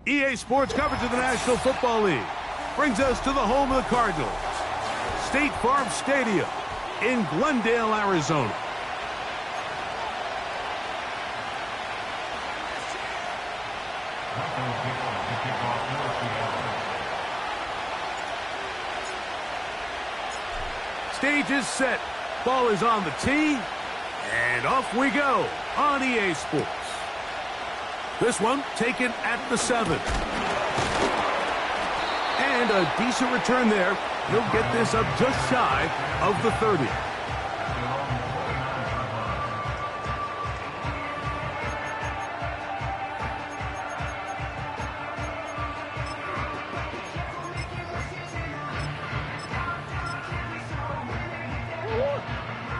EA Sports coverage of the National Football League brings us to the home of the Cardinals, State Farm Stadium in Glendale, Arizona. Stage is set. Ball is on the tee. And off we go on EA Sports. This one taken at the 7. And a decent return there. He'll get this up just shy of the 30.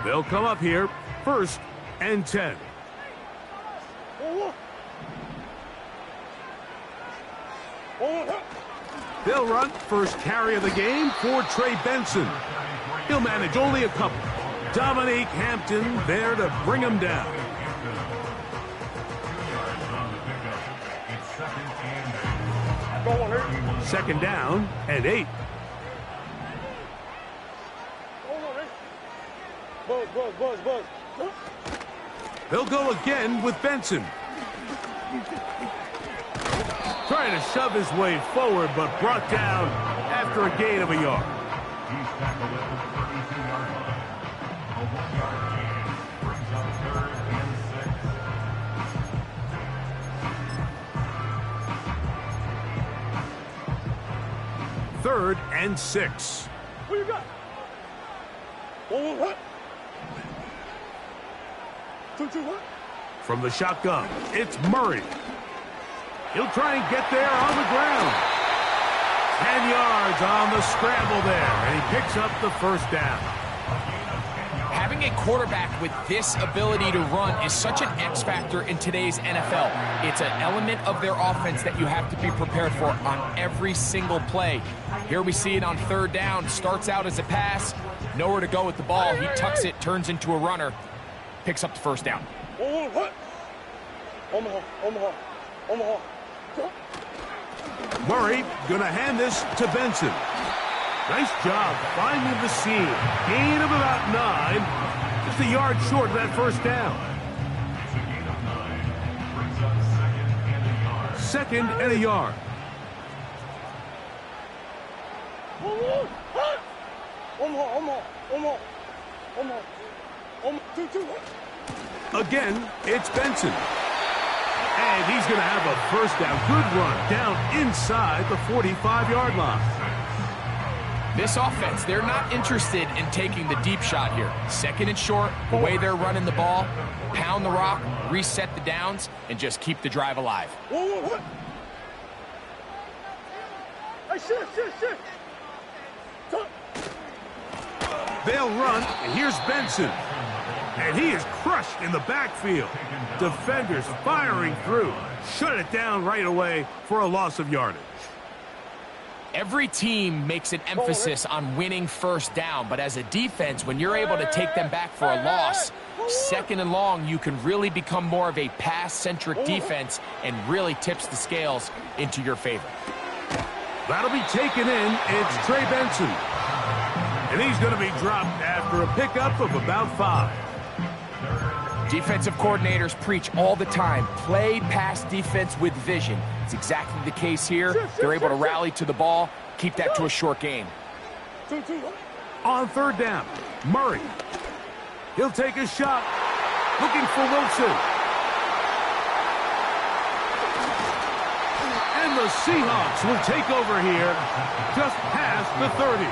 They'll come up here, 1st and 10. They'll run first carry of the game for Trey Benson. He'll manage only a couple. Dominique Hampton there to bring him down. Second down and 8. They'll go again with Benson. Trying to shove his way forward, but brought down after a gain of a yard. He's tackled at the 32-yard line. A 1-yard gain brings up 3rd and 6. 3rd and 6. What you got? What? 2, what? From the shotgun, it's Murray. He'll try and get there on the ground. 10 yards on the scramble there, and he picks up the 1st down. Having a quarterback with this ability to run is such an X factor in today's NFL. It's an element of their offense that you have to be prepared for on every single play. Here we see it on 3rd down. Starts out as a pass. Nowhere to go with the ball. He tucks it, turns into a runner. Picks up the 1st down. What? Omaha. Murray gonna hand this to Benson. Nice job finding the seam. Gain of about 9. Just a yard short of that 1st down. It's a gain of 9. Brings up 2nd and a yard. 2nd and a yard. Omaha. 2. Again, it's Benson. And he's going to have a 1st down. Good run down inside the 45-yard line. This offense, they're not interested in taking the deep shot here. 2nd and short, the way they're running the ball, pound the rock, reset the downs, and just keep the drive alive. What? Hey, shit. They'll run, and here's Benson. And he is crushed in the backfield. Defenders firing through. Shut it down right away for a loss of yardage. Every team makes an emphasis on winning 1st down, but as a defense, when you're able to take them back for a loss, 2nd and long, you can really become more of a pass-centric defense and really tips the scales into your favor. That'll be taken in. It's Trey Benson. And he's going to be dropped after a pickup of about 5. Defensive coordinators preach all the time, play pass defense with vision. It's exactly the case here. They're able to rally to the ball, keep that to a short game. 2. On 3rd down, Murray. He'll take a shot, looking for Wilson. And the Seahawks will take over here just past the 30.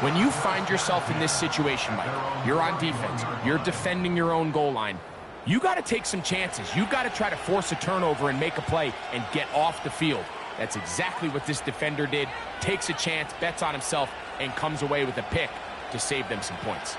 When you find yourself in this situation, Mike, you're on defense, you're defending your own goal line, you got to take some chances. You got to try to force a turnover and make a play and get off the field. That's exactly what this defender did. Takes a chance, bets on himself, and comes away with a pick to save them some points.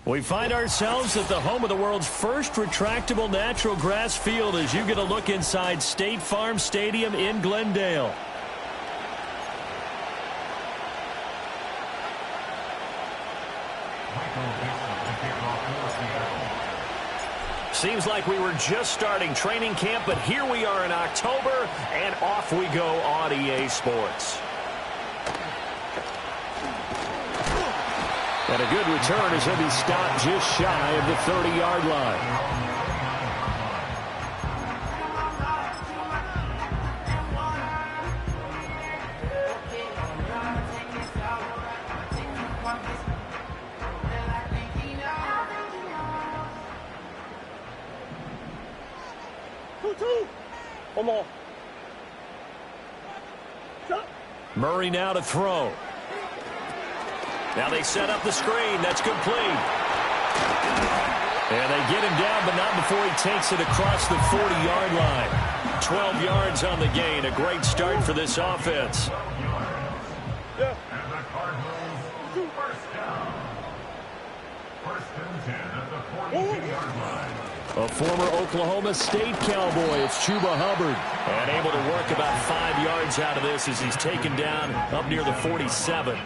We find ourselves at the home of the world's first retractable natural grass field as you get a look inside State Farm Stadium in Glendale. Seems like we were just starting training camp, but here we are in October, and off we go on EA Sports. And a good return as he'll be stopped just shy of the 30-yard line. One more. Murray now to throw. Now they set up the screen. That's complete. And they get him down, but not before he takes it across the 40-yard line. 12 yards on the gain. A great start for this offense. And the Cardinals, first down. First and 10 at the 42-yard line. A former Oklahoma State Cowboy, it's Chuba Hubbard. And able to work about 5 yards out of this as he's taken down up near the 47.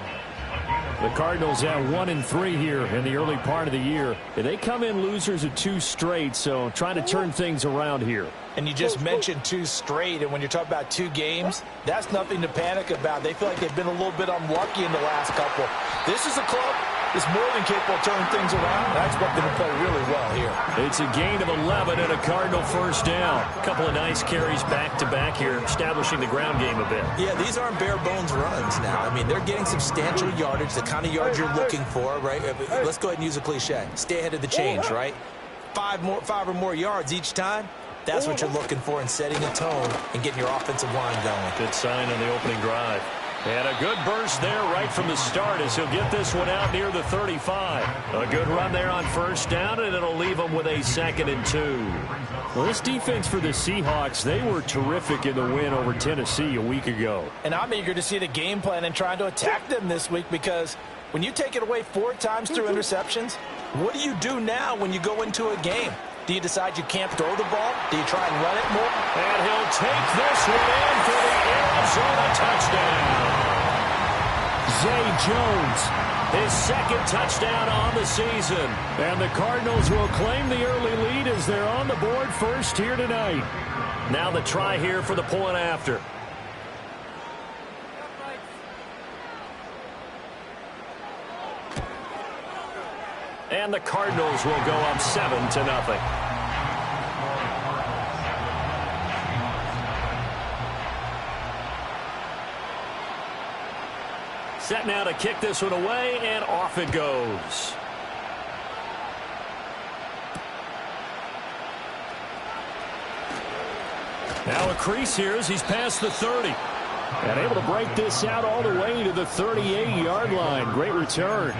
The Cardinals at 1-3 here in the early part of the year. They come in losers of 2 straight, so trying to turn things around here. And you just mentioned 2 straight, and when you're talking about 2 games, that's nothing to panic about. They feel like they've been a little bit unlucky in the last couple. This is a club that's more than capable of turning things around. I expect them to play really well here. It's a gain of 11 and a Cardinal first down. A couple of nice carries back-to-back here, establishing the ground game a bit. Yeah, these aren't bare-bones runs now. I mean, they're getting substantial yardage, the kind of yards you're looking for, right? Let's go ahead and use a cliche. Stay ahead of the change, right? 5 or more yards each time. That's what you're looking for in setting a tone and getting your offensive line going. Good sign on the opening drive. And a good burst there right from the start as he'll get this one out near the 35. A good run there on first down, and it'll leave him with a 2nd and 2. Well, this defense for the Seahawks, they were terrific in the win over Tennessee a week ago. And I'm eager to see the game plan and trying to attack them this week, because when you take it away 4 times through interceptions, what do you do now when you go into a game? Do you decide you can't throw the ball? Do you try and run it more? And he'll take this one in for the Arizona touchdown. Zay Jones, his second touchdown on the season. And the Cardinals will claim the early lead as they're on the board first here tonight. Now the try here for the point after. And the Cardinals will go up 7-0. Set now to kick this one away, and off it goes. Now a crease here as he's past the 30. And able to break this out all the way to the 38-yard line. Great return.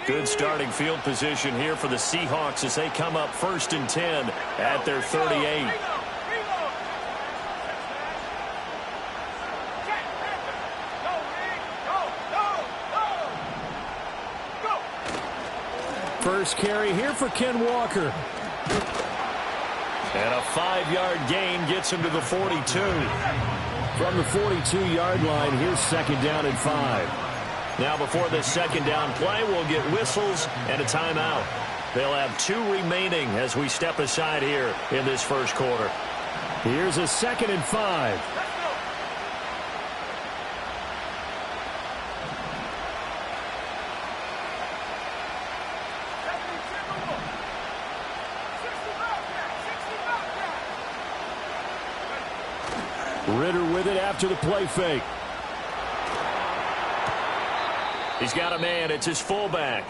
Good starting field position here for the Seahawks as they come up 1st and 10 at their 38. First carry here for Ken Walker. And a 5-yard gain gets him to the 42. From the 42-yard line, here's 2nd down and 5. Now before this 2nd down play, we'll get whistles and a timeout. They'll have 2 remaining as we step aside here in this first quarter. Here's a 2nd and 5. Ritter with it after the play fake. He's got a man. It's his fullback.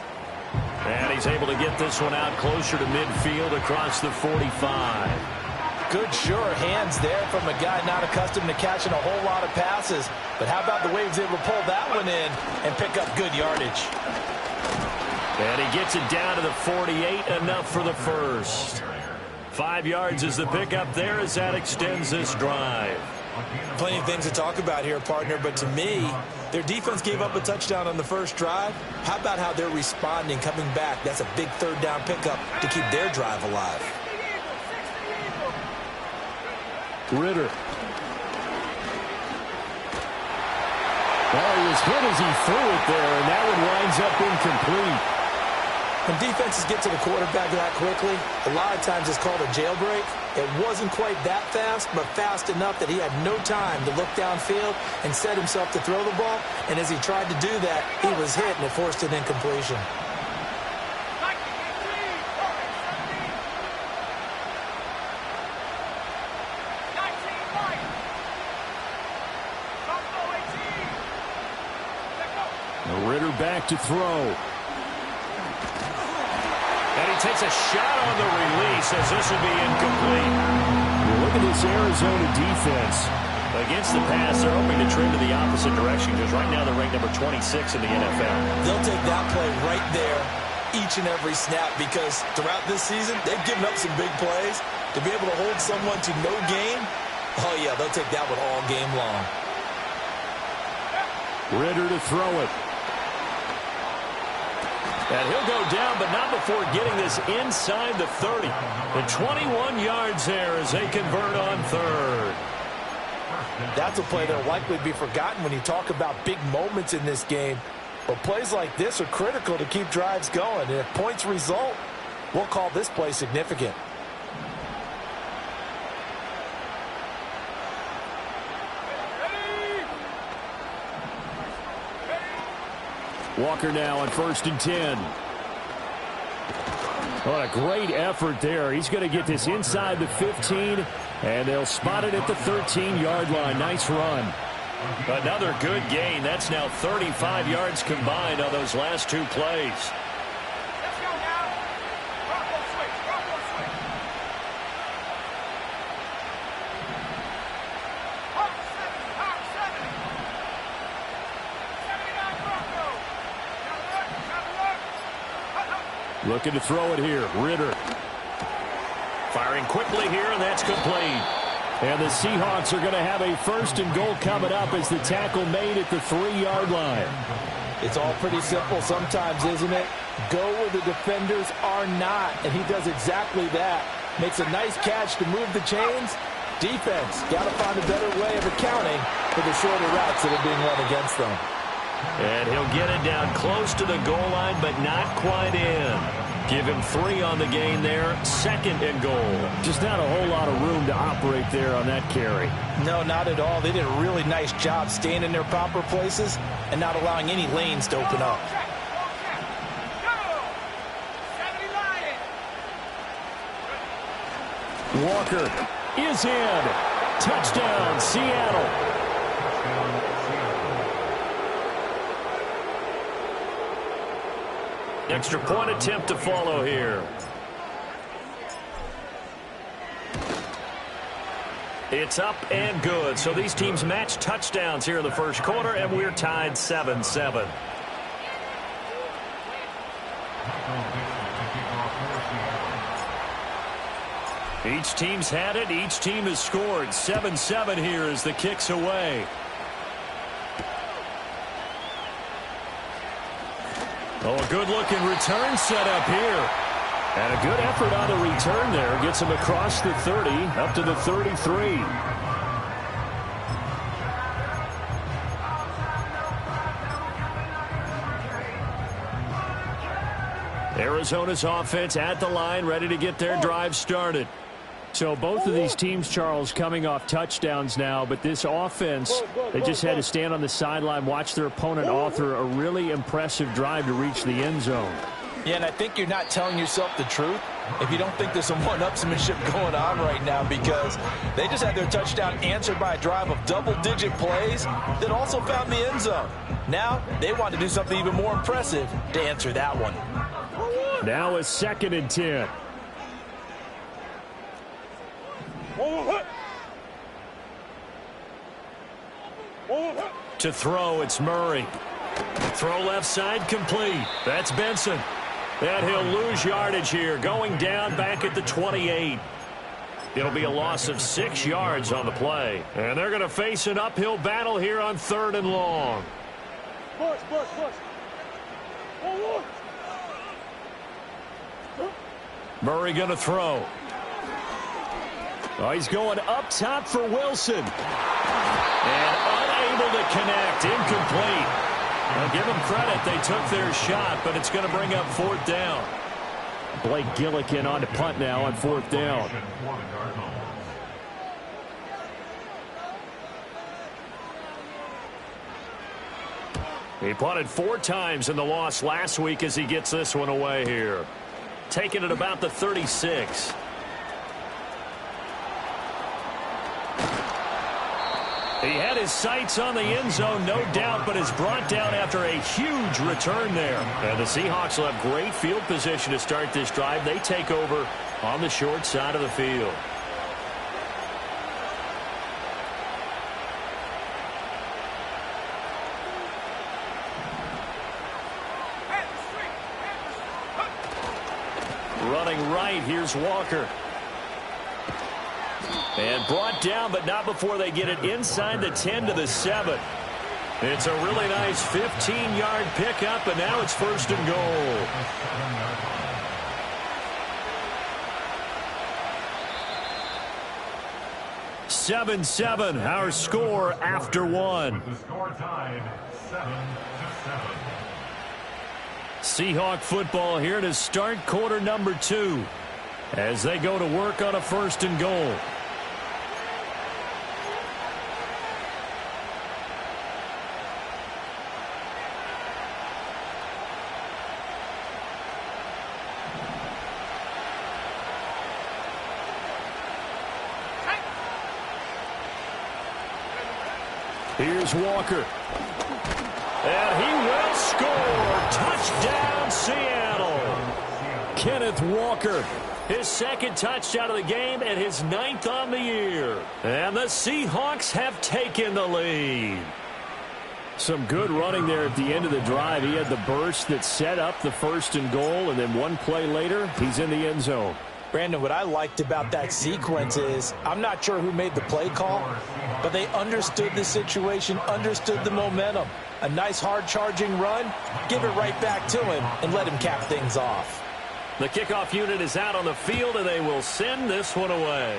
And he's able to get this one out closer to midfield across the 45. Good, sure hands there from a guy not accustomed to catching a whole lot of passes. But how about the way he was able to pull that one in and pick up good yardage? And he gets it down to the 48, enough for the first. 5 yards is the pickup there as that extends this drive. Plenty of things to talk about here, partner, but to me, their defense gave up a touchdown on the first drive. How about how they're responding, coming back? That's a big 3rd down pickup to keep their drive alive. Ritter. Well, he was hit as he threw it there, and that one winds up incomplete. When defenses get to the quarterback that quickly, a lot of times it's called a jailbreak. It wasn't quite that fast, but fast enough that he had no time to look downfield and set himself to throw the ball. And as he tried to do that, he was hit, and it forced an incompletion. Ritter back to throw. And he takes a shot on the release as this will be incomplete. Look at this Arizona defense. Against the pass, they're hoping to trend to the opposite direction because right now they're ranked number 26 in the NFL. They'll take that play right there each and every snap because throughout this season, they've given up some big plays. To be able to hold someone to no gain, oh yeah, they'll take that one all game long. Ritter to throw it. And he'll go down, but not before getting this inside the 30. And 21 yards there as they convert on 3rd. That's a play that'll likely be forgotten when you talk about big moments in this game. But plays like this are critical to keep drives going. And if points result, we'll call this play significant. Walker now on 1st and 10. What a great effort there. He's going to get this inside the 15, and they'll spot it at the 13-yard line. Nice run. Another good gain. That's now 35 yards combined on those last 2 plays. Looking to throw it here. Ritter. Firing quickly here, and that's complete. And the Seahawks are going to have a 1st and goal coming up as the tackle made at the 3-yard line. It's all pretty simple sometimes, isn't it? Go where the defenders are not, and he does exactly that. Makes a nice catch to move the chains. Defense, got to find a better way of accounting for the shorter routes that are being run against them. And he'll get it down close to the goal line, but not quite in. Give him 3 on the gain there, 2nd and goal. Just not a whole lot of room to operate there on that carry. No, not at all. They did a really nice job staying in their proper places and not allowing any lanes to open up. Walker is in. Touchdown, Seattle. Extra point attempt to follow here. It's up and good. So these teams match touchdowns here in the first quarter, and we're tied 7-7. Each team's had it. Each team has scored. 7-7 here as the kick's away. Oh, a good-looking return set up here. And a good effort on the return there. Gets him across the 30, up to the 33. Arizona's offense at the line, ready to get their drive started. So both of these teams, Charles, coming off touchdowns now, but this offense, they just had to stand on the sideline, watch their opponent author a really impressive drive to reach the end zone. Yeah, and I think you're not telling yourself the truth if you don't think there's some one-upsmanship going on right now, because they just had their touchdown answered by a drive of double-digit plays that also found the end zone. Now they want to do something even more impressive to answer that one. Now a 2nd and 10. To throw, it's Murray. Throw left side complete. That's Benson. And he'll lose yardage here, going down back at the 28. It'll be a loss of 6 yards on the play. And they're going to face an uphill battle here on 3rd and long. Murray going to throw. Oh, he's going up top for Wilson. And unable to connect. Incomplete. Now give them credit. They took their shot, but it's going to bring up 4th down. Blake Gillikin on to punt now on 4th down. He punted 4 times in the loss last week as he gets this one away here. Taking it about the 36. He had his sights on the end zone, no doubt, but is brought down after a huge return there. And the Seahawks will have great field position to start this drive. They take over on the short side of the field. Running right, here's Walker. And brought down, but not before they get it inside the 10 to the 7. It's a really nice 15-yard pickup, and now it's 1st and goal. (7-7), our score after 1. The score tied 7-7. Seahawk football here to start quarter number 2 as they go to work on a 1st and goal. Here's Walker. And he will score. Touchdown, Seattle. Kenneth Walker, his 2nd touchdown of the game and his 9th on the year. And the Seahawks have taken the lead. Some good running there at the end of the drive. He had the burst that set up the 1st and goal, and then one play later, he's in the end zone. Brandon, what I liked about that sequence is I'm not sure who made the play call, but they understood the situation, understood the momentum. a nice hard-charging run, give it right back to him and let him cap things off. The kickoff unit is out on the field, and they will send this one away.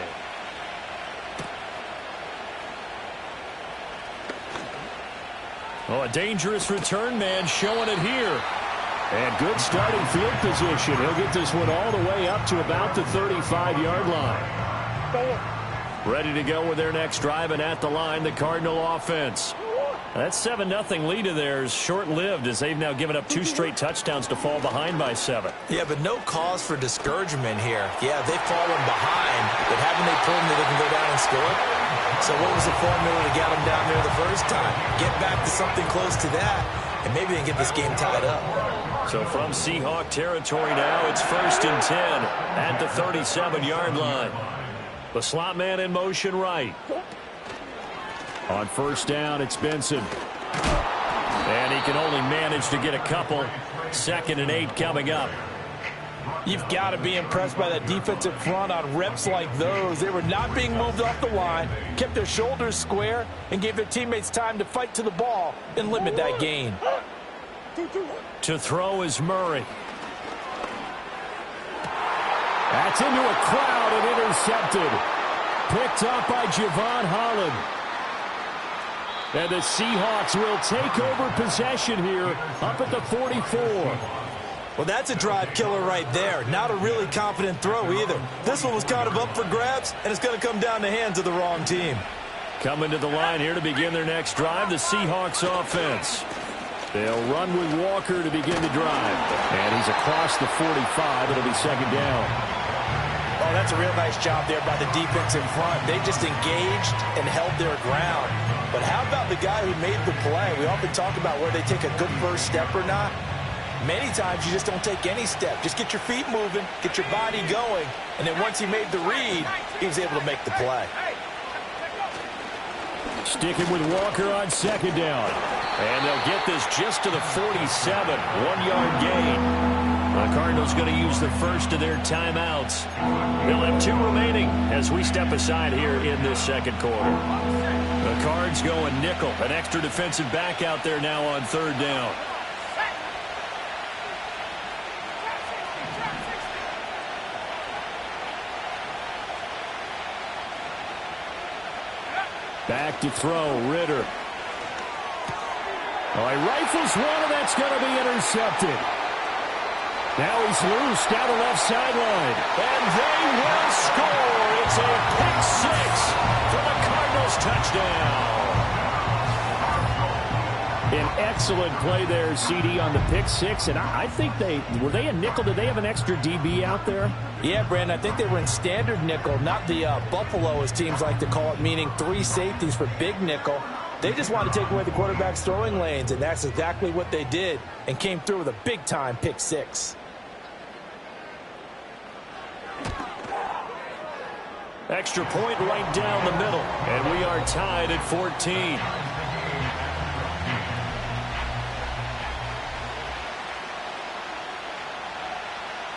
Oh, a dangerous return man showing it here. And good starting field position. He'll get this one all the way up to about the 35-yard line. Ready to go with their next drive, and at the line, the Cardinal offense. That 7-0 lead of theirs short-lived, as they've now given up 2 straight touchdowns to fall behind by 7. Yeah, but no cause for discouragement here. Yeah, they've fallen behind, but haven't they proven that they can go down and score? So what was the formula to get them down there the first time? Get back to something close to that, and maybe they can get this game tied up. So from Seahawk territory now, it's 1st and 10 at the 37-yard line. The slot man in motion right. On 1st down, it's Benson. And he can only manage to get a couple. 2nd and 8 coming up. You've got to be impressed by that defensive front on reps like those. They were not being moved off the line, kept their shoulders square, and gave their teammates time to fight to the ball and limit that gain. To throw is Murray. That's into a crowd and intercepted. Picked up by Javon Holland. And the Seahawks will take over possession here up at the 44. Well, that's a drive killer right there. Not a really confident throw either. This one was kind of up for grabs, and it's going to come down the hands of the wrong team. Coming to the line here to begin their next drive, the Seahawks offense. They'll run with Walker to begin the drive. And he's across the 45. It'll be 2nd down. Oh, that's a real nice job there by the defense in front. They just engaged and held their ground. But how about the guy who made the play? We often talk about where they take a good first step or not. Many times you just don't take any step. Just get your feet moving, get your body going, and then once he made the read, he was able to make the play. Sticking with Walker on 2nd down. And they'll get this just to the 47. 1-yard gain. The Cardinals going to use the first of their timeouts. They'll have 2 remaining as we step aside here in this 2nd quarter. The Cards going nickel. An extra defensive back out there now on 3rd down. Back to throw, Ritter. Oh, he rifles one, and that's going to be intercepted. Now he's loose down the left sideline. And they will score. It's a pick 6 for the Cardinals touchdown. An excellent play there, CD, on the pick 6. And I think were they a nickel? Did they have an extra DB out there? Yeah, Brandon, I think they were in standard nickel, not the Buffalo, as teams like to call it, meaning 3 safeties for big nickel. They just want to take away the quarterback's throwing lanes, and that's exactly what they did and came through with a big-time pick 6. Extra point right down the middle, and we are tied at 14.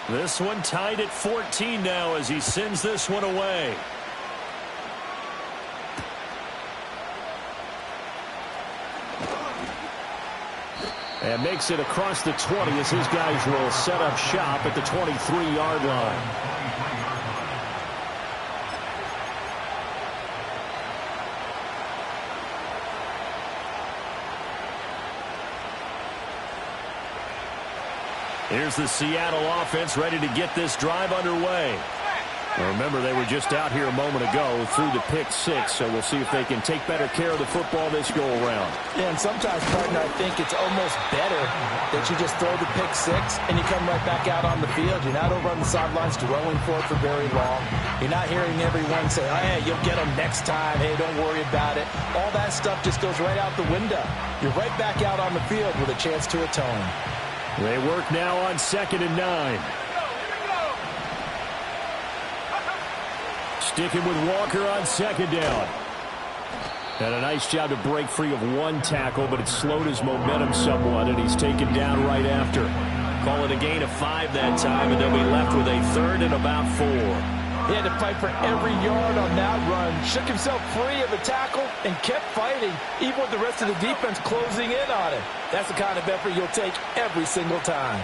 This one tied at 14 now as he sends this one away. And makes it across the 20 as his guys will set up shop at the 23-yard line. Here's the Seattle offense ready to get this drive underway. Now remember, they were just out here a moment ago through the pick 6, so we'll see if they can take better care of the football this go-around. Yeah, and sometimes, partner, I think it's almost better that you just throw the pick 6 and you come right back out on the field. You're not over on the sidelines dwelling for it for very long. You're not hearing everyone say, oh, hey, you'll get them next time. Hey, don't worry about it. All that stuff just goes right out the window. You're right back out on the field with a chance to atone. They work now on 2nd and 9. Sticking with Walker on 2nd down. And a nice job to break free of one tackle, but it slowed his momentum somewhat, and he's taken down right after. Call it a gain of 5 that time, and they'll be left with a 3rd and about 4. He had to fight for every yard on that run, shook himself free of a tackle, and kept fighting, even with the rest of the defense closing in on him. That's the kind of effort you'll take every single time.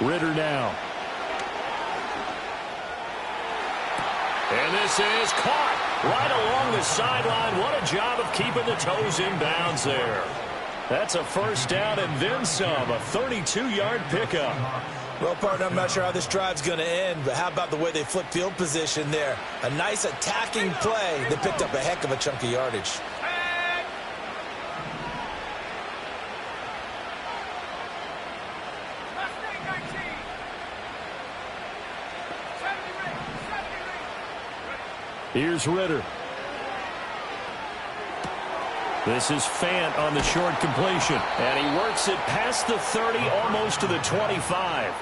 Ritter now. And this is caught right along the sideline. What a job of keeping the toes in bounds there. That's a first down and then some, a 32-yard pickup. Well, partner, I'm not sure how this drive's going to end, but how about the way they flip field position there? A nice attacking play that picked up a heck of a chunk of yardage. Here's Ritter. This is Fant on the short completion. And he works it past the 30, almost to the 25.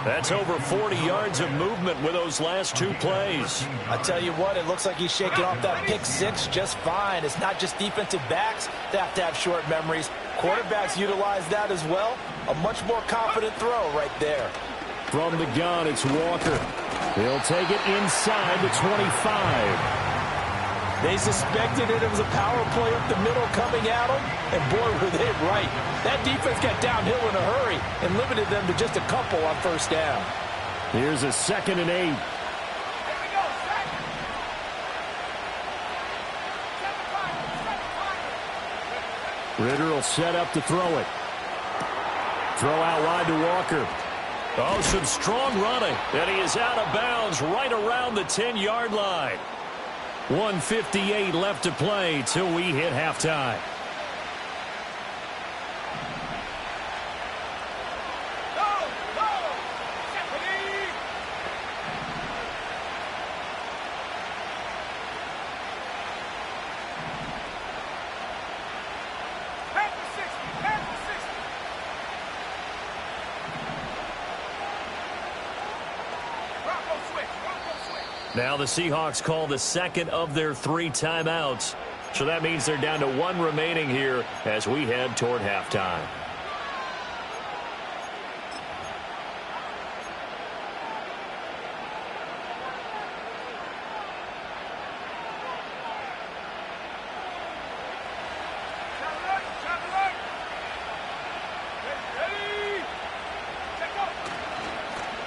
That's over 40 yards of movement with those last two plays. I tell you what, it looks like he's shaking off that pick six just fine. It's not just defensive backs that have to have short memories. Quarterbacks utilize that as well. A much more confident throw right there. From the gun, it's Walker. He'll take it inside the 25. They suspected it was a power play up the middle coming at them, and boy, were they right. That defense got downhill in a hurry and limited them to just a couple on first down. Here's a 2nd and 8. Ritter will set up to throw it. Throw out wide to Walker. Oh, some strong running. And he is out of bounds right around the 10-yard line. 1:58 left to play till we hit halftime. Now the Seahawks call the second of their 3 timeouts. So that means they're down to 1 remaining here as we head toward halftime.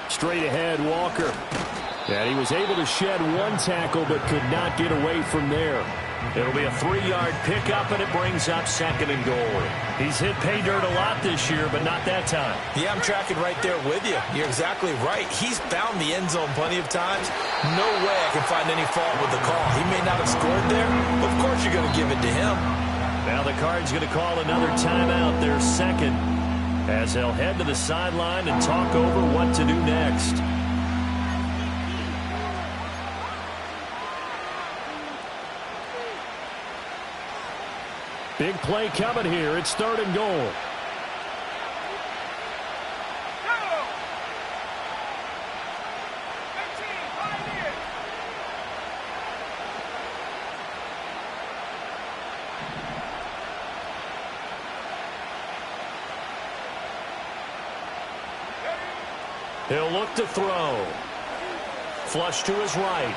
Straight ahead, Walker. And he was able to shed 1 tackle but could not get away from there. It'll be a 3-yard pickup, and it brings up 2nd and goal. He's hit pay dirt a lot this year, but not that time. Yeah, I'm tracking right there with you. You're exactly right. He's found the end zone plenty of times. No way I can find any fault with the call. He may not have scored there, but of course you're going to give it to him. Now the Cards going to call another timeout, their second, as they'll head to the sideline and talk over what to do next. Big play coming here. It's 3rd and goal. He'll look to throw. Flush to his right.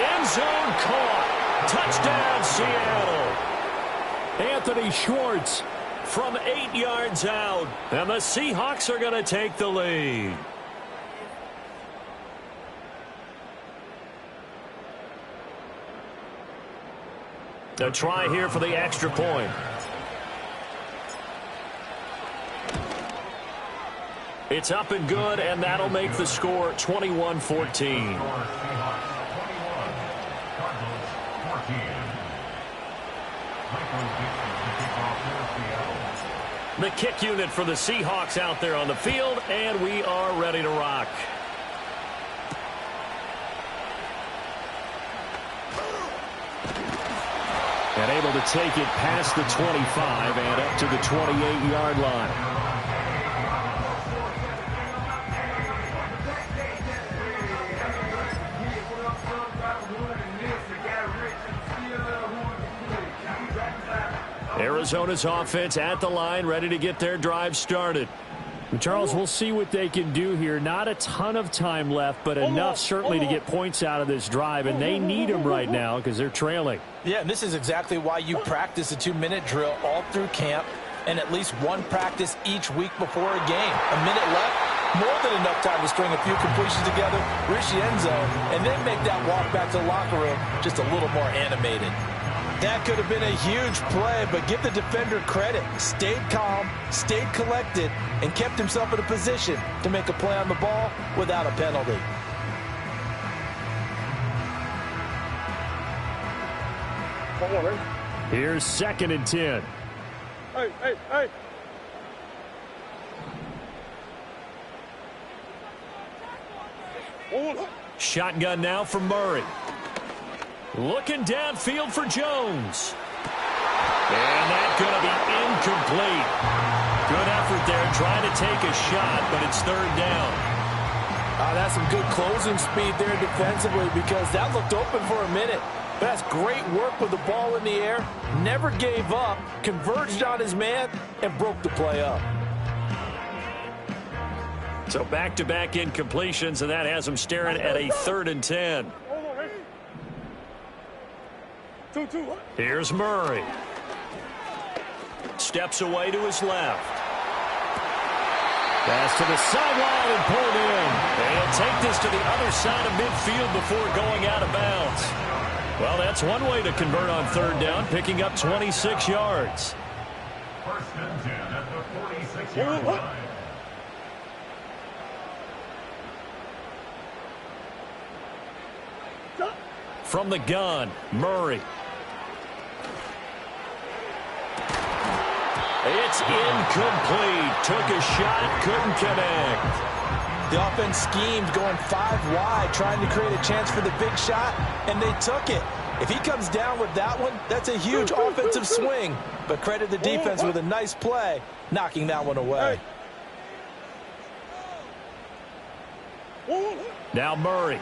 End zone caught. Touchdown, Seattle. Anthony Schwartz from 8 yards out. And the Seahawks are going to take the lead. A try here for the extra point. It's up and good, and that'll make the score 21-14. The kick unit for the Seahawks out there on the field, and we are ready to rock. And able to take it past the 25 and up to the 28-yard line. Arizona's offense at the line, ready to get their drive started. Charles, we'll see what they can do here. Not a ton of time left, but enough certainly to get points out of this drive, and they need them right now because they're trailing. Yeah, and this is exactly why you practice a 2-minute drill all through camp and at least one practice each week before a game. A minute left, more than enough time to string a few completions together, reach the end zone, and then make that walk back to the locker room just a little more animated. That could have been a huge play, but give the defender credit. Stayed calm, stayed collected, and kept himself in a position to make a play on the ball without a penalty. Here's 2nd and 10. Hey. Shotgun now for Murray. Looking downfield for Jones. And that's going to be incomplete. Good effort there trying to take a shot, but it's 3rd down. That's some good closing speed there defensively because that looked open for a minute. But that's great work with the ball in the air. Never gave up, converged on his man, and broke the play up. So back-to-back incompletions, and that has him staring at a 3rd and 10. Here's Murray. Steps away to his left. Pass to the sideline and pulled in. And he'll take this to the other side of midfield before going out of bounds. Well, that's one way to convert on 3rd down, picking up 26 yards. 1st and 10 at the 46-yard line. From the gun, Murray. It's incomplete. Took a shot, couldn't connect. The offense schemed going 5 wide, trying to create a chance for the big shot, and they took it. If he comes down with that one, that's a huge offensive swing. But credit the defense with a nice play, knocking that one away. Now Murray.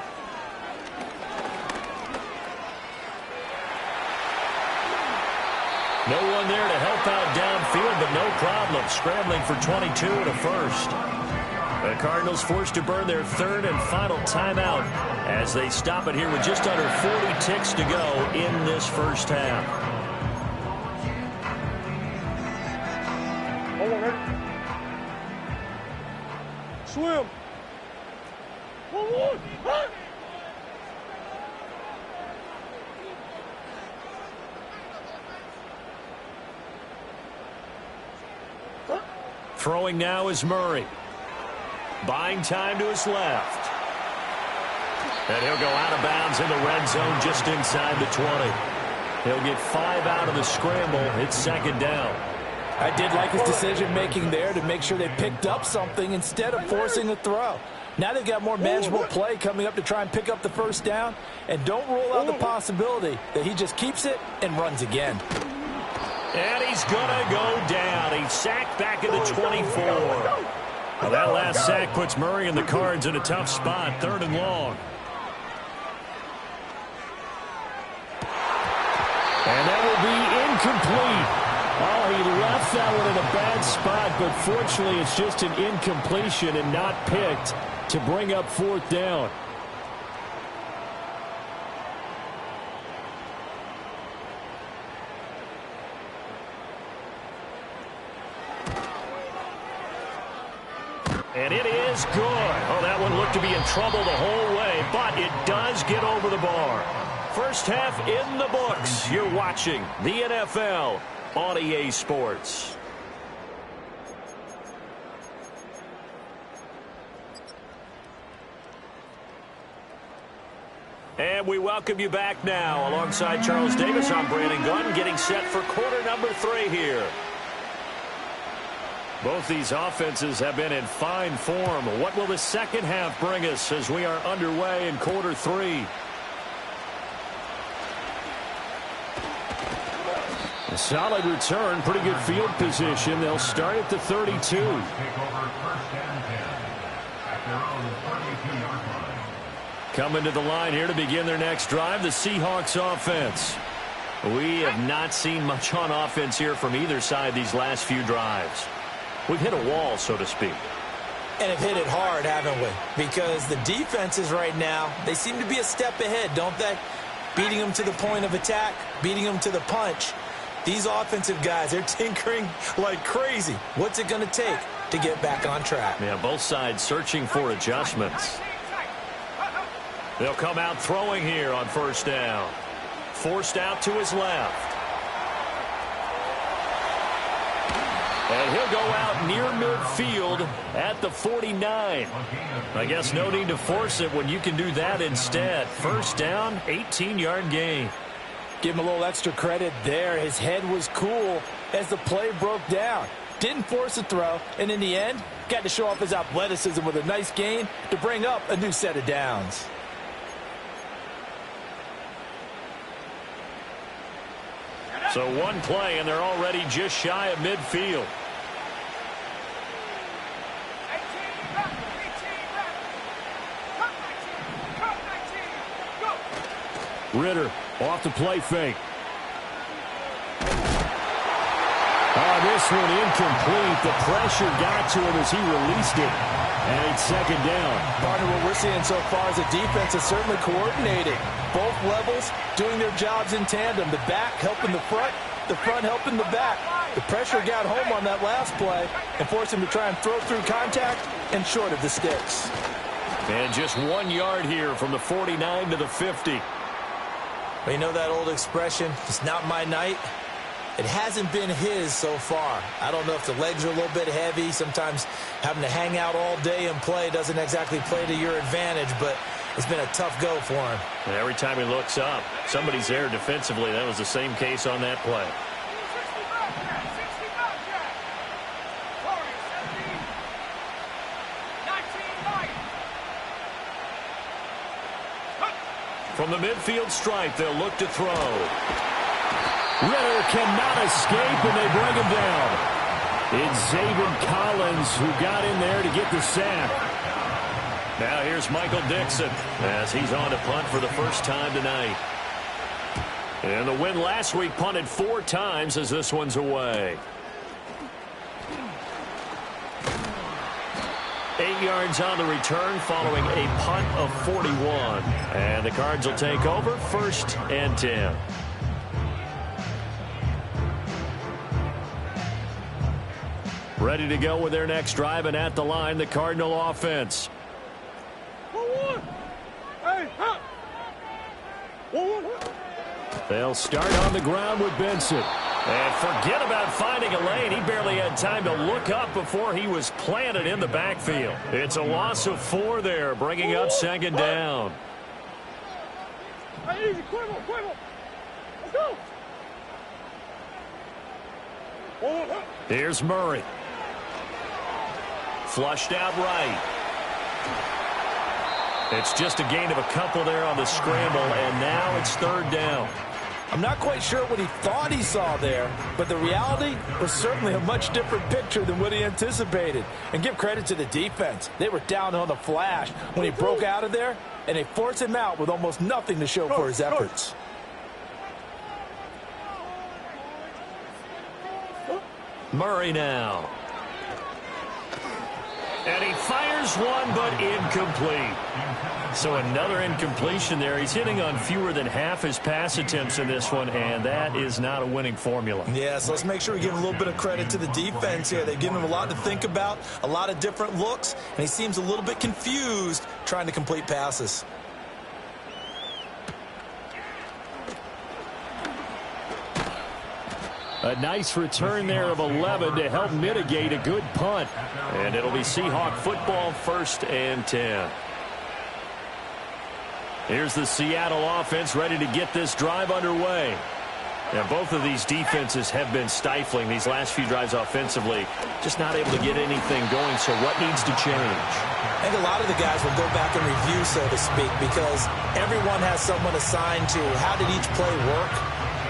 No one there to help out downfield, but no problem. Scrambling for 22 and a first. The Cardinals forced to burn their 3rd and final timeout as they stop it here with just under 40 ticks to go in this first half. Swim. Throwing now is Murray. Buying time to his left. And he'll go out of bounds in the red zone just inside the 20. He'll get 5 out of the scramble. It's 2nd down. I did like his decision-making there to make sure they picked up something instead of forcing a throw. Now they've got more manageable play coming up to try and pick up the 1st down. And don't rule out the possibility that he just keeps it and runs again. And he's going to go down. He's sacked back at the 24. Well, that last sack puts Murray and the Cards in a tough spot. 3rd and long. And that will be incomplete. Oh, he left that one in a bad spot, but fortunately it's just an incompletion and not picked to bring up 4th down. And it is good. Oh, that one looked to be in trouble the whole way, but it does get over the bar. First half in the books. You're watching the NFL on EA Sports. And we welcome you back now. Alongside Charles Davis, I'm Brandon Gunn, getting set for quarter number 3 here. Both these offenses have been in fine form. What will the second half bring us as we are underway in quarter 3? A solid return, pretty good field position. They'll start at the 32. Take over 1st and 10 at their own 32-yard line. Coming to the line here to begin their next drive, the Seahawks offense. We have not seen much on offense here from either side these last few drives. We've hit a wall, so to speak. And have hit it hard, haven't we? Because the defenses right now, they seem to be a step ahead, don't they? Beating them to the point of attack, beating them to the punch. These offensive guys, they're tinkering like crazy. What's it going to take to get back on track? Yeah, both sides searching for adjustments. They'll come out throwing here on first down. Forced out to his left. And he'll go out near midfield at the 49. I guess no need to force it when you can do that instead. First down, 18-yard gain. Give him a little extra credit there. His head was cool as the play broke down. Didn't force a throw, and in the end, got to show off his athleticism with a nice gain to bring up a new set of downs. So one play, and they're already just shy of midfield. Ritter off the play fake. Oh, this one incomplete. The pressure got to him as he released it. And it's second down. Partner, what we're seeing so far is the defense is certainly coordinated. Both levels doing their jobs in tandem. The back helping the front helping the back. The pressure got home on that last play and forced him to try and throw through contact and short of the sticks. And just 1 yard here from the 49 to the 50. Well, you know that old expression, it's not my night? It hasn't been his so far. I don't know if the legs are a little bit heavy. Sometimes having to hang out all day and play doesn't exactly play to your advantage, but it's been a tough go for him. And every time he looks up, somebody's there defensively. That was the same case on that play. From the midfield stripe, they'll look to throw. Ritter cannot escape, and they bring him down. It's Zaven Collins who got in there to get the sack. Now here's Michael Dixon as he's on to punt for the first time tonight. And the win last week punted 4 times as this one's away. 8 yards on the return following a punt of 41. And the Cards will take over, 1st and 10. Ready to go with their next drive, and at the line, the Cardinal offense. They'll start on the ground with Benson. And forget about finding a lane. He barely had time to look up before he was planted in the backfield. It's a loss of 4 there, bringing up second down. Easy, Quibble. Let's go. Here's Murray. Flushed out right. It's just a gain of a couple there on the scramble, and now it's 3rd down. I'm not quite sure what he thought he saw there, but the reality was certainly a much different picture than what he anticipated. And give credit to the defense. They were down on the flash when he broke out of there, and they forced him out with almost nothing to show for his efforts. Murray now. And he fires one, but incomplete. So another incompletion there. He's hitting on fewer than half his pass attempts in this one, and that is not a winning formula. Yeah, so let's make sure we give a little bit of credit to the defense here. They've given him a lot to think about, a lot of different looks, and he seems a little bit confused trying to complete passes. A nice return there of 11 to help mitigate a good punt. And it'll be Seahawk football, 1st and 10. Here's the Seattle offense ready to get this drive underway. Now, both of these defenses have been stifling these last few drives offensively. Just not able to get anything going, so what needs to change? I think a lot of the guys will go back and review, so to speak, because everyone has someone assigned to how did each play work.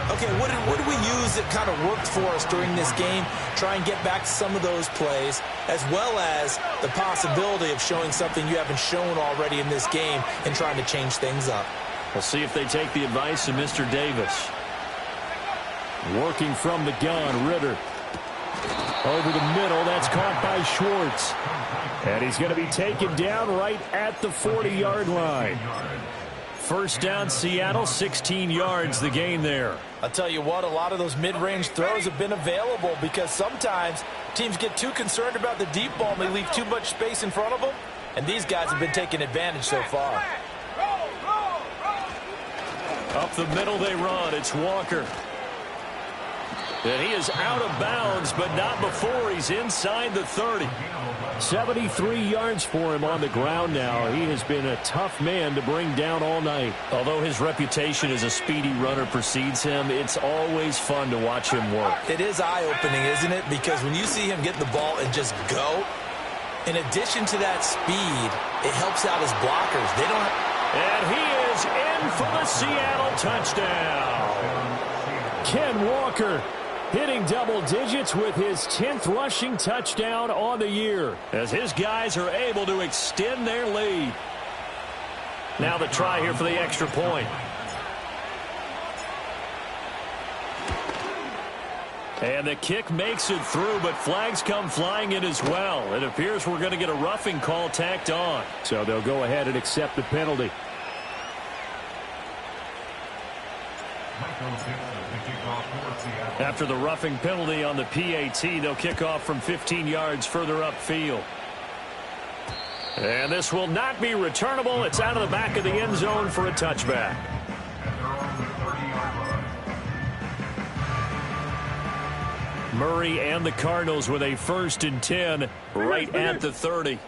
Okay, what did we use that kind of worked for us during this game? Try and get back to some of those plays, as well as the possibility of showing something you haven't shown already in this game and trying to change things up. We'll see if they take the advice of Mr. Davis. Working from the gun, Ritter. Over the middle, that's caught by Schwartz. And he's going to be taken down right at the 40-yard line. First down, Seattle, 16 yards, the gain there. I'll tell you what, a lot of those mid-range throws have been available because sometimes teams get too concerned about the deep ball and they leave too much space in front of them. And these guys have been taking advantage so far. Up the middle they run. It's Walker. And he is out of bounds, but not before he's inside the 30. 73 yards for him on the ground now. He has been a tough man to bring down all night. Although his reputation as a speedy runner precedes him, it's always fun to watch him work. It is eye-opening, isn't it? Because when you see him get the ball and just go, in addition to that speed, it helps out his blockers. They don't. And he is in for the Seattle touchdown. Ken Walker hitting double digits with his 10th rushing touchdown on the year, as his guys are able to extend their lead. Now the try here for the extra point. And the kick makes it through, but flags come flying in as well. It appears we're going to get a roughing call tacked on. So they'll go ahead and accept the penalty. After the roughing penalty on the PAT, they'll kick off from 15 yards further upfield. And this will not be returnable. It's out of the back of the end zone for a touchback. Murray and the Cardinals with a 1st and 10 right at the 30.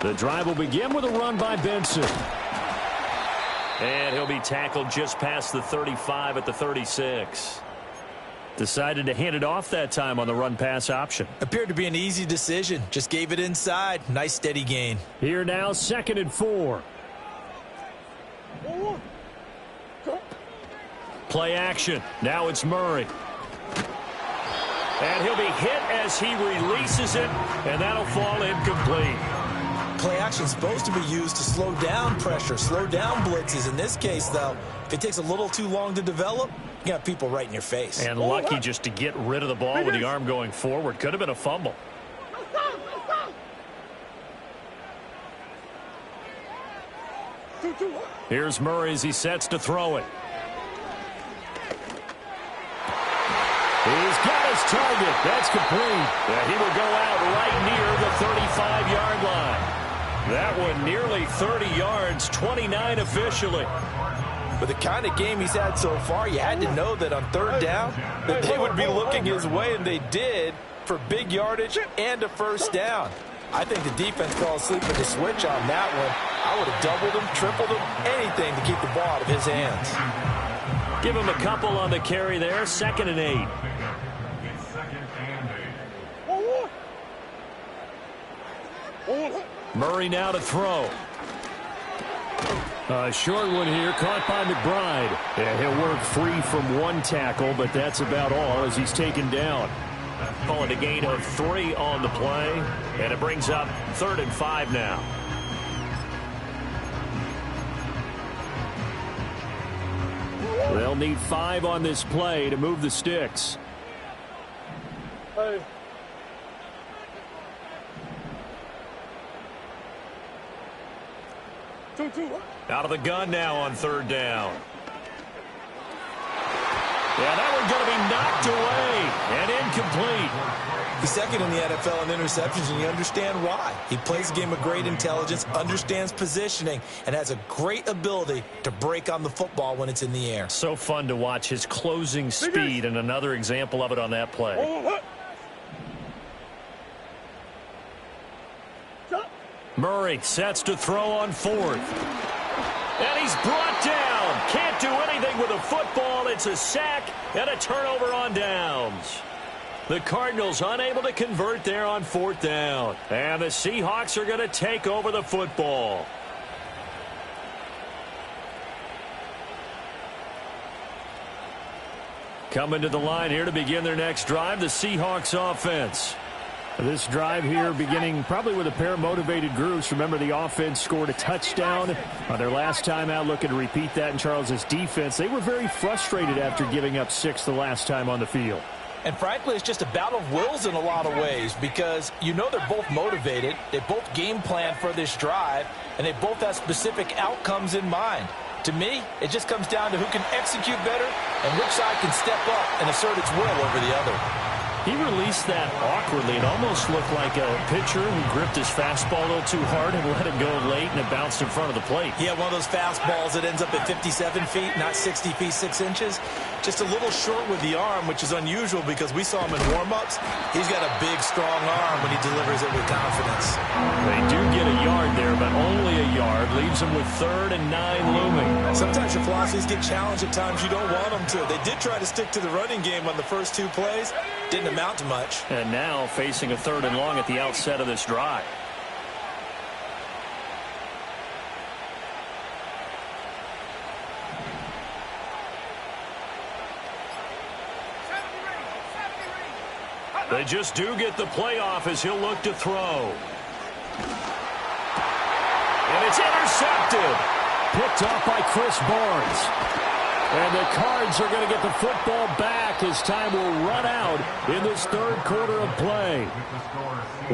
The drive will begin with a run by Benson. And he'll be tackled just past the 35 at the 36. Decided to hand it off that time on the run-pass option. Appeared to be an easy decision. Just gave it inside. Nice steady gain. Here now, 2nd and 4. Play action. Now it's Murray. And he'll be hit as he releases it, and that'll fall incomplete. Play action is supposed to be used to slow down pressure, slow down blitzes. In this case, though, if it takes a little too long to develop, you got people right in your face. And lucky just to get rid of the ball with the arm going forward. Could have been a fumble. Here's Murray as he sets to throw it. He's got his target. That's complete. Yeah, he will go out right near the 35-yard line. That one nearly 30 yards, 29 officially. With the kind of game he's had so far, you had to know that on 3rd down that they would be looking his way, and they did, for big yardage and a 1st down. I think the defense fell asleep with the switch on that one. I would have doubled him, tripled him, anything to keep the ball out of his hands. Give him a couple on the carry there, 2nd and 8. Murray now to throw. A short one here, caught by McBride. And he'll work free from one tackle, but that's about all as he's taken down. Calling a gain of 3 on the play, and it brings up 3rd and 5 now. They'll need 5 on this play to move the sticks. Hey. Out of the gun now on 3rd down. Yeah, that one's going to be knocked away and incomplete. He's 2nd in the NFL in interceptions, and you understand why. He plays a game of great intelligence, understands positioning, and has a great ability to break on the football when it's in the air. So fun to watch his closing speed, and another example of it on that play. Murray sets to throw on 4th. And he's brought down. Can't do anything with a football. It's a sack and a turnover on downs. The Cardinals unable to convert there on 4th down. And the Seahawks are going to take over the football. Coming to the line here to begin their next drive, the Seahawks offense. This drive here beginning probably with a pair of motivated groups. Remember, the offense scored a touchdown on their last time out. Looking to repeat that in Charles's defense. They were very frustrated after giving up 6 the last time on the field. And frankly, it's just a battle of wills in a lot of ways because you know they're both motivated. They both game plan for this drive, and they both have specific outcomes in mind. To me, it just comes down to who can execute better and which side can step up and assert its will over the other. He released that awkwardly. It almost looked like a pitcher who gripped his fastball a little too hard and let it go late, and it bounced in front of the plate. Yeah, one of those fastballs that ends up at 57 feet, not 60 feet 6 inches. Just a little short with the arm, which is unusual because we saw him in warm-ups. He's got a big, strong arm when he delivers it with confidence. They do get a yard there, but only a yard. Leaves them with 3rd and 9 looming. Sometimes your philosophies get challenged at times you don't want them to. They did try to stick to the running game on the first 2 plays. Didn't amount to much. And now facing a 3rd and long at the outset of this drive. They just do get the playoff as he'll look to throw. And it's intercepted. Picked off by Chris Barnes. And the Cards are going to get the football back as time will run out in this 3rd quarter of play.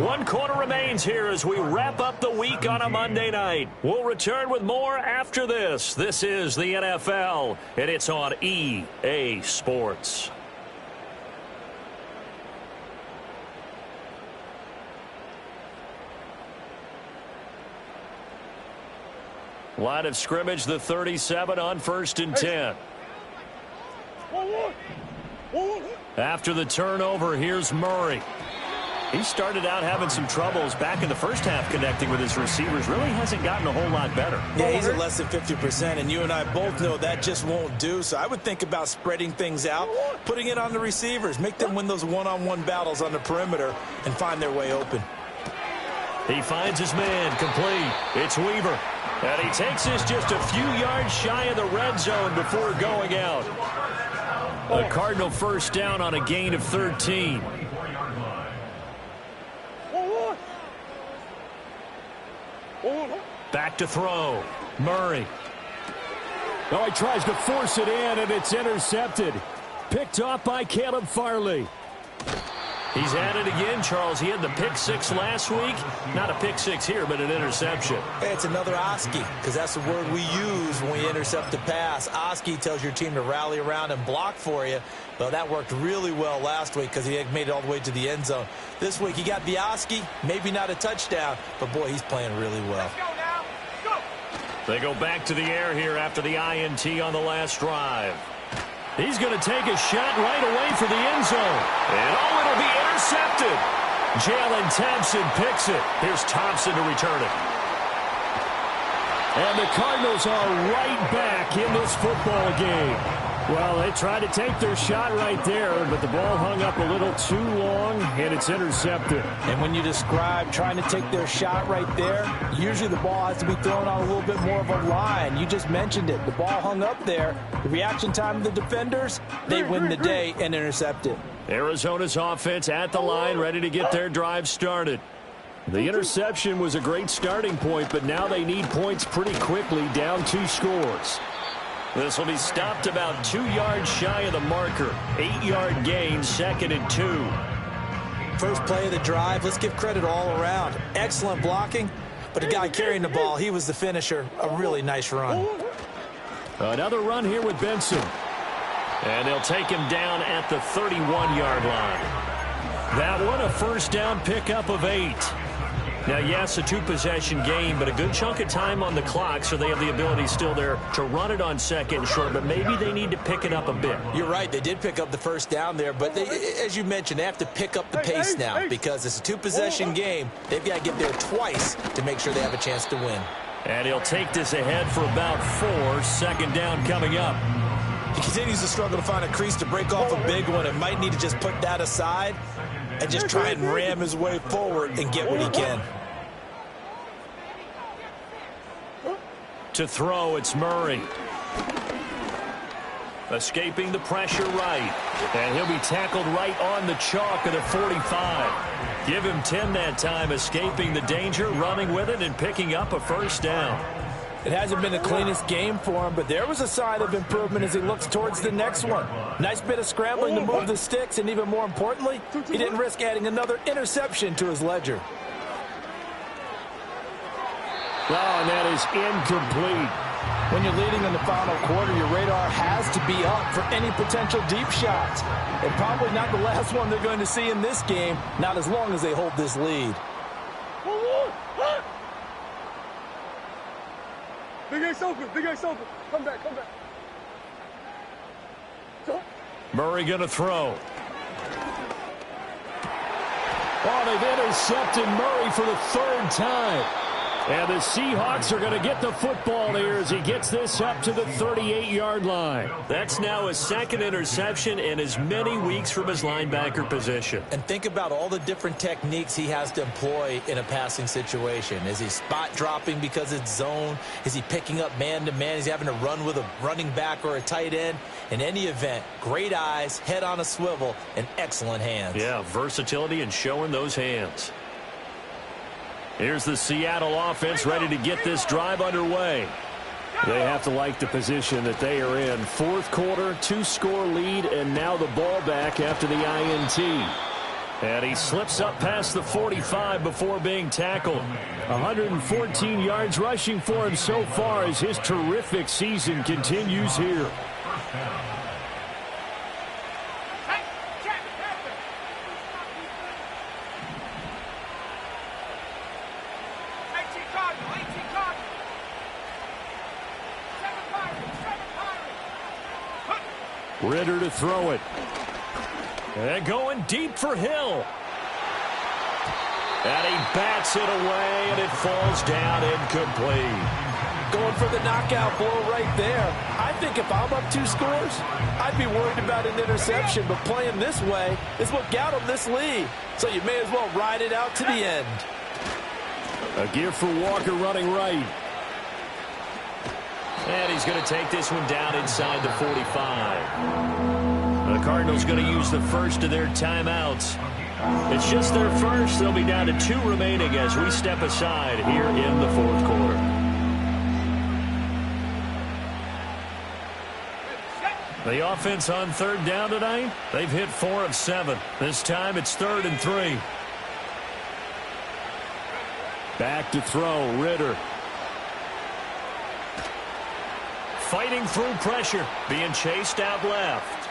1 quarter remains here as we wrap up the week on a Monday night. We'll return with more after this. This is the NFL, and it's on EA Sports. Line of scrimmage, the 37 on 1st and 10. After the turnover, here's Murray. He started out having some troubles back in the first half connecting with his receivers. Really hasn't gotten a whole lot better. Yeah, he's at less than 50%, and you and I both know that just won't do. So I would think about spreading things out, putting it on the receivers, make them win those one-on-one battles on the perimeter and find their way open. He finds his man complete. It's Weaver. And he takes this just a few yards shy of the red zone before going out. A Cardinal first down on a gain of 13. Back to throw. Murray. Oh, he tries to force it in, and it's intercepted. Picked off by Caleb Farley. He's at it again, Charles. He had the pick 6 last week. Not a pick 6 here, but an interception. Hey, it's another Oski, because that's the word we use when we intercept the pass. Oski tells your team to rally around and block for you. Well, that worked really well last week because he had made it all the way to the end zone. This week, he got the Oski, maybe not a touchdown, but, boy, he's playing really well. They go back to the air here after the INT on the last drive. He's going to take a shot right away for the end zone. And it'll be intercepted. Jalen Thompson picks it. Here's Thompson to return it. And the Cardinals are right back in this football game. Well, they tried to take their shot right there, but the ball hung up a little too long, and it's intercepted. And when you describe trying to take their shot right there, usually the ball has to be thrown on a little bit more of a line. You just mentioned it. The ball hung up there. The reaction time of the defenders, they win the day and intercept it. Arizona's offense at the line, ready to get their drive started. The interception was a great starting point, but now they need points pretty quickly, down 2 scores. This will be stopped about 2 yards shy of the marker. 8-yard gain, 2nd and 2. First play of the drive, let's give credit all around. Excellent blocking, but the guy carrying the ball, he was the finisher. A really nice run. Another run here with Benson. And they'll take him down at the 31-yard line. That one, a first down pickup of 8. Now, yes, a 2-possession game, but a good chunk of time on the clock, so they have the ability still there to run it on 2nd and short, but maybe they need to pick it up a bit. You're right. They did pick up the first down there, but they, as you mentioned, they have to pick up the pace now because it's a 2-possession game. They've got to get there twice to make sure they have a chance to win. And he'll take this ahead for about 4. 2nd down coming up. He continues to struggle to find a crease to break off a big one and might need to just put that aside and just try and ram his way forward and get what he can. To throw, it's Murray. Escaping the pressure right. And he'll be tackled right on the chalk of the 45. Give him 10 that time, escaping the danger, running with it, and picking up a first down. It hasn't been the cleanest game for him, but there was a sign of improvement as he looks towards the next one. Nice bit of scrambling to move the sticks, and even more importantly, he didn't risk adding another interception to his ledger. Oh, and that is incomplete. When you're leading in the final quarter, your radar has to be up for any potential deep shots. And probably not the last one they're going to see in this game, not as long as they hold this lead. Big Ace open. Big Ace open. Come back. Come back. Murray going to throw. Oh, they've intercepted Murray for the third time. And the Seahawks are going to get the football here as he gets this up to the 38-yard line. That's now his second interception in as many weeks from his linebacker position. And think about all the different techniques he has to employ in a passing situation. Is he spot dropping because it's zone? Is he picking up man-to-man? Is he having to run with a running back or a tight end? In any event, great eyes, head on a swivel, and excellent hands. Yeah, versatility and showing those hands. Here's the Seattle offense ready to get this drive underway. They have to like the position that they are in. Fourth quarter, 2-score lead, and now the ball back after the INT. And he slips up past the 45 before being tackled. 114 yards rushing for him so far as his terrific season continues here. Ritter to throw it. And going deep for Hill. And he bats it away, and it falls down incomplete. Going for the knockout blow right there. I think if I'm up 2 scores, I'd be worried about an interception, but playing this way is what got him this lead. So you may as well ride it out to the end. A give for Walker running right. And he's going to take this one down inside the 45. The Cardinals going to use the first of their timeouts. It's just their first. They'll be down to 2 remaining as we step aside here in the fourth quarter. The offense on third down tonight, they've hit 4 of 7. This time it's 3rd and 3. Back to throw, Ritter. Fighting through pressure, being chased out left.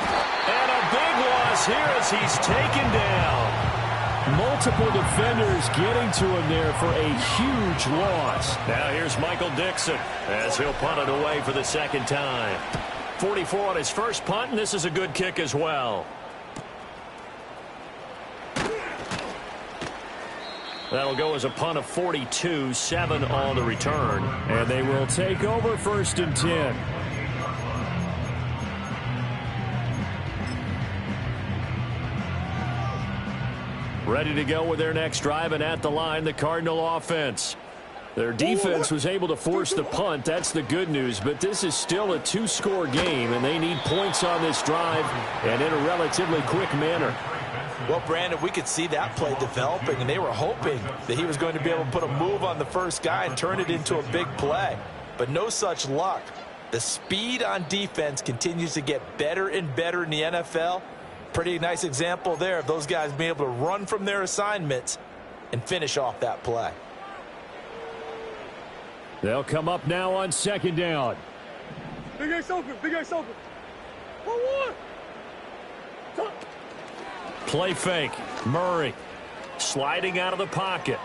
And a big loss here as he's taken down. Multiple defenders getting to him there for a huge loss. Now here's Michael Dixon as he'll punt it away for the second time. 44 on his first punt, and this is a good kick as well. That'll go as a punt of 42, 7 on the return. And they will take over 1st and 10. Ready to go with their next drive, and at the line, the Cardinal offense. Their defense was able to force the punt. That's the good news. But this is still a 2-score game, and they need points on this drive and in a relatively quick manner. Well, Brandon, we could see that play developing, and they were hoping that he was going to be able to put a move on the first guy and turn it into a big play. But no such luck. The speed on defense continues to get better and better in the NFL. Pretty nice example there of those guys being able to run from their assignments and finish off that play. They'll come up now on 2nd down. Big Ace open. Big Ace open. 1-1. Play fake. Murray sliding out of the pocket.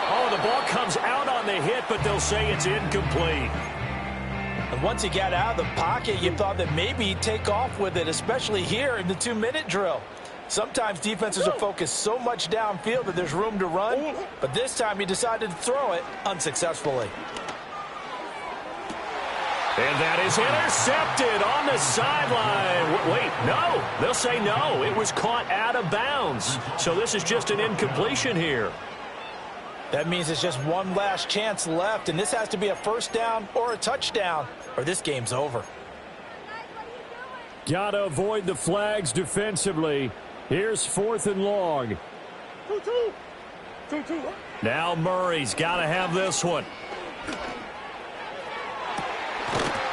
Oh, the ball comes out on the hit, but they'll say it's incomplete. And once he got out of the pocket, you thought that maybe he'd take off with it, especially here in the 2-minute drill. Sometimes defenses are focused so much downfield that there's room to run, but this time he decided to throw it unsuccessfully. And that is intercepted on the sideline. Wait, no. They'll say no. It was caught out of bounds. So this is just an incompletion here. That means it's just one last chance left, and this has to be a first down or a touchdown, or this game's over. Got to avoid the flags defensively. Here's 4th and long. 2-2. 2-2. Now Murray's got to have this one.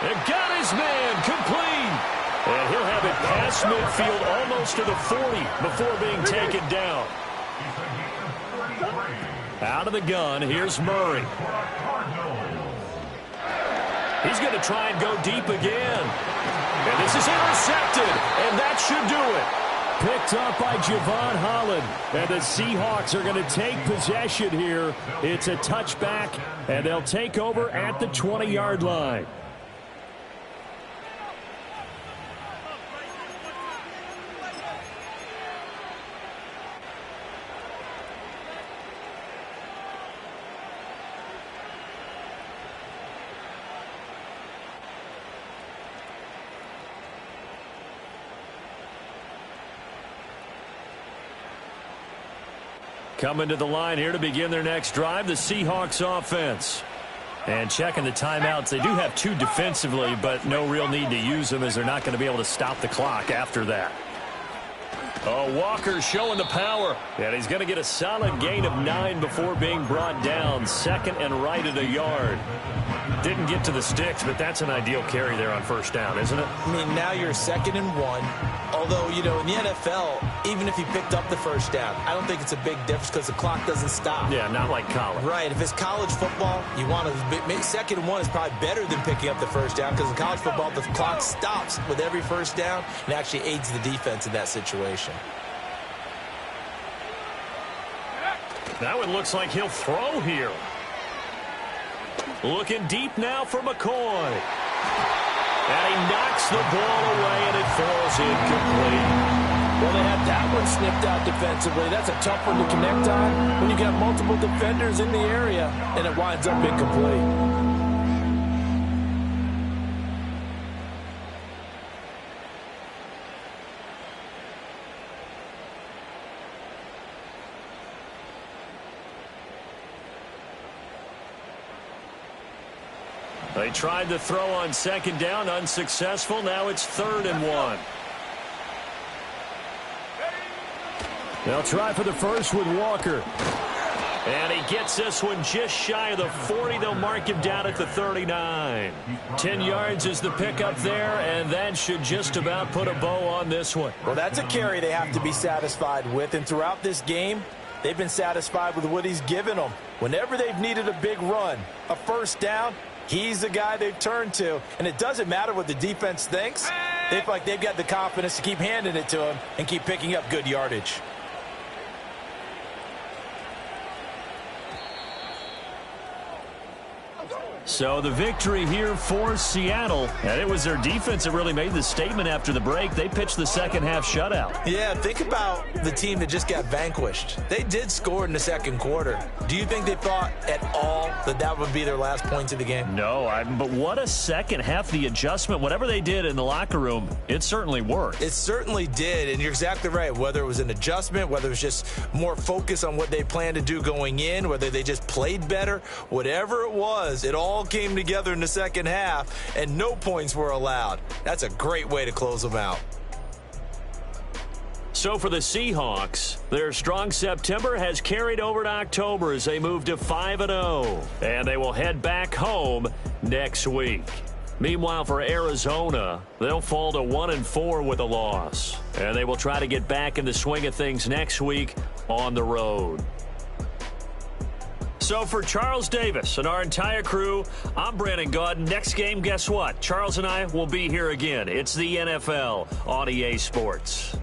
And got his man complete. And he'll have it past midfield almost to the 40 before being taken down. Out of the gun, here's Murray. He's going to try and go deep again. And this is intercepted, and that should do it. Picked up by Javon Holland. And the Seahawks are going to take possession here. It's a touchback, and they'll take over at the 20-yard line. Coming to the line here to begin their next drive, the Seahawks offense. And checking the timeouts, they do have 2 defensively, but no real need to use them as they're not going to be able to stop the clock after that. Oh, Walker showing the power. And he's going to get a solid gain of 9 before being brought down. 2nd and right at a yard. Didn't get to the sticks, but that's an ideal carry there on 1st down, isn't it? I mean, now you're 2nd and 1. Although, you know, in the NFL, even if you picked up the 1st down, I don't think it's a big difference because the clock doesn't stop. Yeah, not like college. Right. If it's college football, you want to 2nd and 1 is probably better than picking up the 1st down because in college football, the clock stops with every 1st down and actually aids the defense in that situation. That one looks like he'll throw here. Looking deep now for McCoy. And he knocks the ball away, and it falls incomplete. Well, they had that one snipped out defensively. That's a tough one to connect on when you got multiple defenders in the area, and it winds up incomplete. They tried to throw on 2nd down, unsuccessful. Now it's 3rd and 1. They'll try for the first with Walker. And he gets this one just shy of the 40. They'll mark him down at the 39. 10 yards is the pickup there, and that should just about put a bow on this one. Well, that's a carry they have to be satisfied with, and throughout this game, they've been satisfied with what he's given them. Whenever they've needed a big run, a 1st down, he's the guy they've turned to. And it doesn't matter what the defense thinks. They feel like they've got the confidence to keep handing it to him and keep picking up good yardage. So the victory here for Seattle, and it was their defense that really made the statement after the break. They pitched the 2nd half shutout. Yeah, think about the team that just got vanquished. They did score in the 2nd quarter. Do you think they thought at all that that would be their last points of the game? No, but what a 2nd half. The adjustment, whatever they did in the locker room, it certainly worked. It certainly did, and you're exactly right. Whether it was an adjustment, whether it was just more focus on what they planned to do going in, whether they just played better, whatever it was, it all came together in the 2nd half, and no points were allowed. That's a great way to close them out. So for the Seahawks, their strong September has carried over to October as they move to 5-0, and they will head back home next week. Meanwhile, for Arizona, they'll fall to 1-4 with a loss, and they will try to get back in the swing of things next week on the road. So for Charles Davis and our entire crew, I'm Brandon Gaudin. Next game, guess what? Charles and I will be here again. It's the NFL on EA Sports.